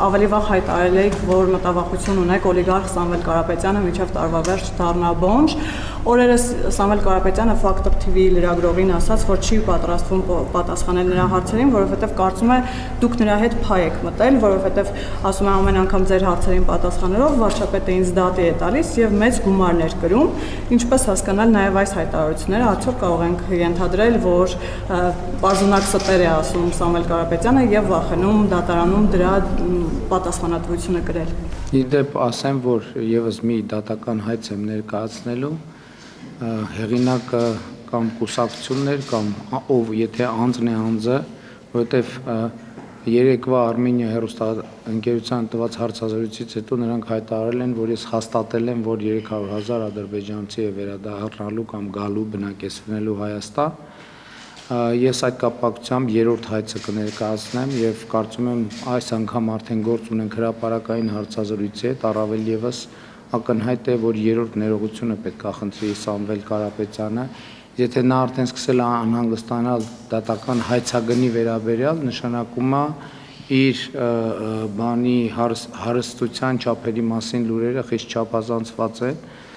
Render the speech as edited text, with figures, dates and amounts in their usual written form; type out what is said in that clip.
ավելի վաղ հայտարարել եք, որ մտավախություն ունեք օլիգարխ Սամվել Կարապետյանը մինչև տարվա վերջ դառնա բոնջ։ Օրերս Սամվել Կարապետյանը Factor TV լրագրողին ասաց, որ չի պատրաստվում պատասխանել նրա հարցերին, որովհետև կարծում է դուք նրա հետ փայ եք մտել, որովհետև ասում է ամեն անգամ ձեր հարցերին պատասխանելով վարչապետը ինձ դատի է տալիս եւ մեծ գումարներ կրում։ Ինչպես հասկանալ նաեւ այս հայտարարությունները, արդյոք կարող ենք ենթադրել, որ բաժանակ ստեր է ասում Սամվել Կարապետյանը եւ վախենում դատարանում դրա պատասխանատվությունը կրել։ Իդեպ ասեմ, որ եւս մի դատական հայց եմ ներկայացնելու հեղինակը կամ կուսակցություններ կամ ով եթե անձն է անձը, որովհետեւ երեկվա Արմենիա հեռուստաընկերության տված հարցազրույցից հետո նրանք հայտարարել են, որ ես հաստատել եմ, որ 300,000 ադրբեջանցի է վերադառնալու կամ գալու բնակեցնելու Հայաստան։ Ես այդ կապակցությամբ երրորդ հայցը կներկայացնեմ եւ կարծում եմ այս անգամ արդեն գործ ունենք հրապարակային հարցազրույցի հետ, առավել եւս ակնհայտ է, որ երրորդ ներողությունը պետք է խնդրի Սամվել Կարապետյանը, եթե նա արդեն սկսել է անհանգստանալ դատական հայցագնի վերաբերյալ, նշանակում է իր բանի հարստության չափերի մասին լուրերը խիստ չափազանցված են։